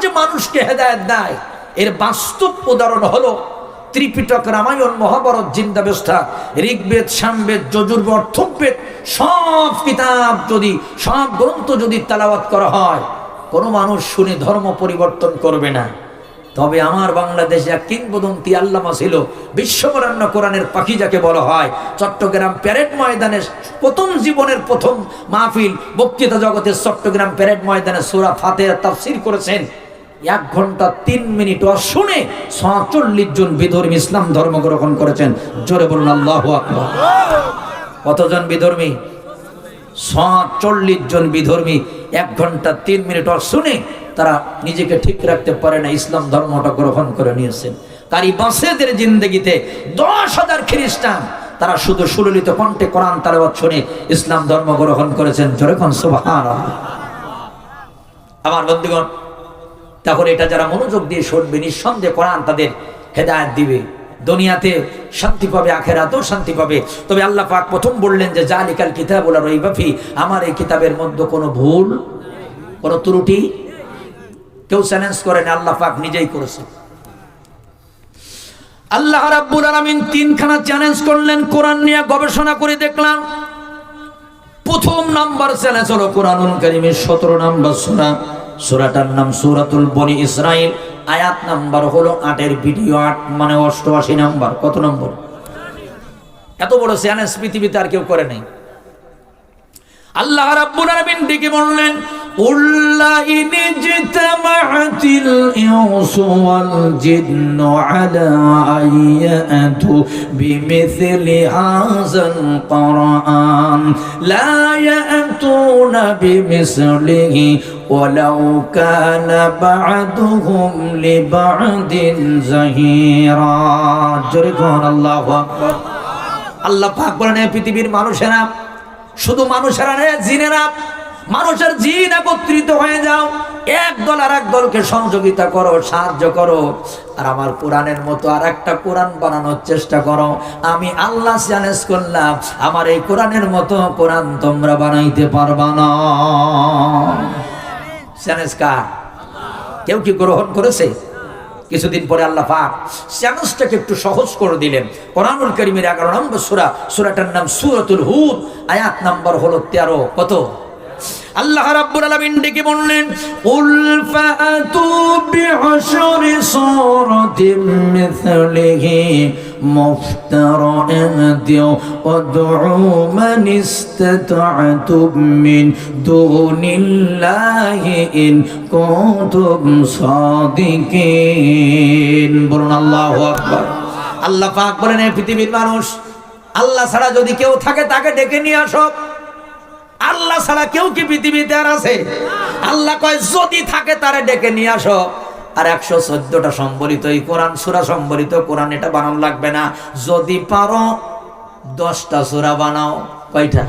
যে মানুষকে হেদায়েত দেয় এর বাস্তব উদাহরণ হলো ত্রিপিটক, রামায়ণ, মহাভারত, জিন্দাবেস্তা, ঋগ্বেদ, সামবেদ, যজুর্বেদ, অর্থবেদ, সব কিতাব যদি, সব গ্রন্থ যদি তেলাওয়াত করা হয়, কোনো মানুষ শুনে ধর্ম পরিবর্তন করবে না। তবে আমার বাংলাদেশে এক কিংবদন্তি আল্লামা ছিল, বিশ্ববরেণ্য কোরআনের পাখি যাকে বলা হয়। চট্টগ্রাম প্যারেড ময়দানে প্রথম জীবনের প্রথম মাহফিল বক্তৃতা জগতে চট্টগ্রাম প্যারেড ময়দানে সূরা ফাতিহা তাফসীর করেছেন। 1 ঘন্টা 3 মিনিট শুনে 46 জন বিধর্মী ইসলাম ধর্ম গ্রহণ করেছেন। জোরে বলুন আল্লাহু আকবার। কতজন বিধর্মী? 46 জন বিধর্মী 1 ঘন্টা 3 মিনিট শুনে তারা নিজেকে ঠিক রাখতে পারে না, ইসলাম ধর্মটা গ্রহণ করে নিয়েছেন। কারি বাসেদের জিন্দেগিতে 10,000 খ্রিস্টান তারা শুধু সুললিত কণ্ঠে কোরআন তেলাওয়াত শুনে ইসলাম ধর্ম গ্রহণ করেছেন। জোরে কোন সুবহানাল্লাহ। আমার বন্ধুগণ, তাহলে এটা যারা মনোযোগ দিয়ে শুনবে নিঃসন্দেহে কোরআন তাদের হেদায়েত দিবে, দুনিয়াতে শান্তি পাবে, আখিরাতেও শান্তি পাবে। তবে আল্লাহ পাক প্রথম বললেন যে জালিকাল কিতাবু লা রাইবা ফি, আমার এই কিতাবের মধ্যে কোনো ভুল, কোনো ত্রুটি কেউ চ্যালেঞ্জ করেন, আল্লাহ পাক নিজেই করেছে। আল্লাহ রাব্বুল আলামিন 3খানা চ্যালেঞ্জ করলেন। কোরআন নিয়ে গবেষণা করে দেখলাম, প্রথম নাম্বার চ্যালেঞ্জ হলো কোরআনুল কারীমের 17 নাম্বার সূরা, সূরাটার নাম সূরাতুল বনি ইসরাইল, আয়াত নাম্বার হলো 8 ভিডিও 8 মানে 88 নাম্বার। কত নম্বর? এত বড় চ্যালেঞ্জ পৃথিবীতে আর কেউ করে নাই। আল্লাহ রাব্বুল আলামিন ডেকে বললেন, উল্লা ইনজতামাআতিল ইনসু ওয়াল জিন্নু আলা আইয়াতু বিমিছলি হাযাল কুরআন লা ইয়াতুনা বিমিছলিহি ওয়ালাউ কানা বা'দুহুম লিবা'দিন যাহিরা। জোরে কোন আল্লাহু আকবার। আল্লাহ পাক বলেন, পৃথিবীর মানুষেরা, শুধু মানুষেরা নয়, জিনেরা, মানুষের জিন একত্রিত হয়ে যাও, এক দল আর এক দলকে সহযোগিতা করো, সাহায্য করো, আর আমার কোরআনের মতো আর একটা কোরআন বানানোর চেষ্টা করো। আমি আল্লাহ চ্যালেঞ্জ করলাম, আমার এই কোরআনের মতো কোরআন তোমরা বানাইতে পারবা না। চ্যালেঞ্জ কার? কেউ কি গ্রহণ করেছে? কিছুদিন পরে আল্লাহ পাক চ্যালেঞ্জটাকে একটু সহজ করে দিলেন। কোরআনুল কারীমের 11 নম্বর সূরা, সূরাটার নাম সূরাতুল হুদ, আয়াত নাম্বার হলো 13। কত? আল্লাহ রাব্বুল আলামিন ডেকে বললেন, উল ফাতু বি'আশরি সূরাতিন মিছলিহি মুফতারাআতিন ওয়াদউ মান ইসতাতা'তুম মিন দুনিল্লাহি ইন কুনতুম সাদিকিন। বলুন আল্লাহু আকবার। আল্লাহ পাক বলেন, এই পৃথিবীর মানুষ, আল্লাহ ছাড়া যদি কেউ থাকে তাকে ডেকে নিয়ে আসো। আল্লাহ ছাড়া কেউ কি পৃথিবীতে আর আছে? আল্লাহ কয় যদি থাকে তারে ডেকে নিয়ে আসো। আর 114টা সম্বলিত এই কোরআন, সূরা সম্বলিত কোরআন, এটা বানানো লাগবে না। যদি পারো 10টা সূরা বানাও। কয়টা?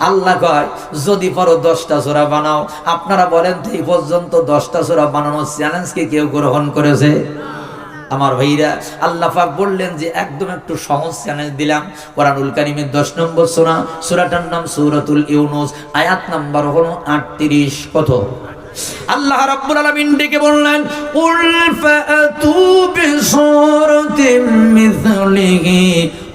আল্লাহ কয় যদি পারো 10টা সূরা বানাও। আপনারা বলেন তো, এই পর্যন্ত 10টা সূরা বানানোর চ্যালেঞ্জ কি কেউ গ্রহণ করেছে? আমার ভাইরা, আল্লাহ পাক বললেন যে একদম একটু সহজ চ্যালেঞ্জ দিলাম। কোরআনুল কারীমের 10 নম্বর সূরা, সূরাটার নাম সূরাতুল ইউনুস, আয়াত নাম্বার হলো 38। কত? আল্লাহ রাব্বুল আলামিন ডেকে বললেন, কুল ফাতু বিসূরাতিন মিছলিহি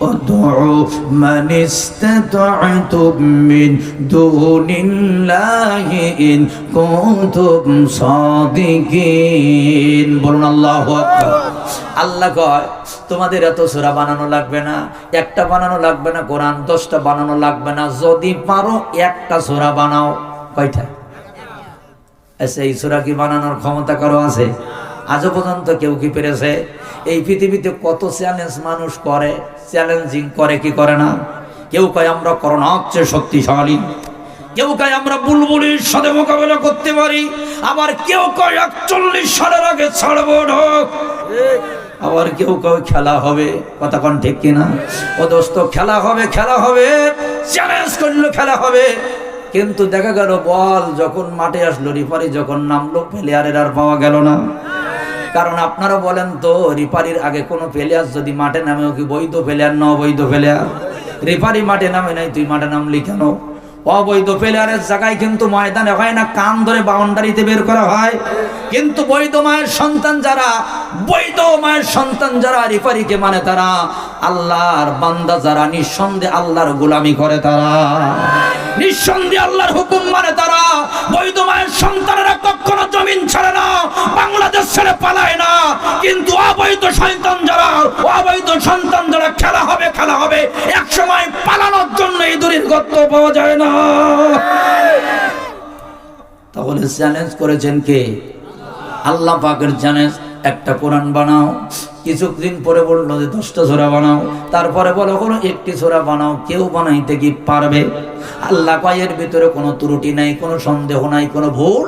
ওয়াদউ মান ইসতাতা'তুম মিন দুনিল্লাহি ইন কুনতুম সাদিকিন। বলুন আল্লাহু আকবার। আল্লাহ কয় তোমাদের এত সূরা বানানো লাগবে না, একটা বানানো লাগবে না, কোরআন 10টা বানানো লাগবে না, যদি পারো একটা সূরা বানাও। কয়টা? আচ্ছা, এই সূরা কি বানানোর ক্ষমতা কারো আছে? আজও পর্যন্ত কেউ কি পেরেছে? এই পৃথিবীতে কত চ্যালেঞ্জ মানুষ করে, চ্যালেঞ্জিং করে কি করে না? কেউ কয় আমরা করোনার চেয়ে শক্তিশালী, কেউ কয় আমরা বুলবুলির সাথে মোকাবেলা করতে পারি, আবার কেউ কয় 41 সালের আগে ছাড়বো না, আবার কেউ কয় খেলা হবে। কথা কোন ঠিক কিনা? ও দোস্ত, খেলা হবে, খেলা হবে, চ্যালেঞ্জ করলে খেলা হবে। কিন্তু দেখা গেল বল যখন মাঠে আসলো, রিফারি যখন নামলো, প্লেয়ারের আর পাওয়া গেল না। কারণ আপনারা বলেন তো, রিফারির আগে কোনো প্লেয়ার যদি মাঠে নামেও কি বৈধ প্লেয়ার না অবৈধ প্লেয়ার? রিফারি মাঠে নামে নাই, তুই মাঠে নামলি কেন? অবৈধ প্লেয়ারের জায়গায় কিন্তু ময়দানে হয় না, কান ধরে বাউন্ডারিতে বের করা হয়। কিন্তু বৈধ মায়ের সন্তান যারা রিফারিকে মানে তারা আল্লাহর বান্দা, যারা নিঃসন্দেহে আল্লাহর গোলামি করে, তারা নিঃসন্দেহে আল্লাহর হুকুম মানে, তারা বৈধ মায়ের সন্তানেরা কখনো জমিন ছাড়ে না, বাংলাদেশ ছেড়ে পালায় না। কিন্তু অবৈধ সন্তান যারা খেলা হবে এক সময় পালানোর জন্য এই দূরের গর্ত পাওয়া যায় না। তাহলে চ্যালেঞ্জ করেছেন কে? আল্লাহ পাকের চ্যালেঞ্জ। একটা কোরআন বানাও, কিছুদিন পরে বললো যে 10টা সূরা বানাও, তারপরে বলো কোনো একটি সূরা বানাও। কেউ বানাইতে কি পারবে? আল্লাহ কয় এর ভিতরে কোনো ত্রুটি নাই, কোনো সন্দেহ নাই, কোনো ভুল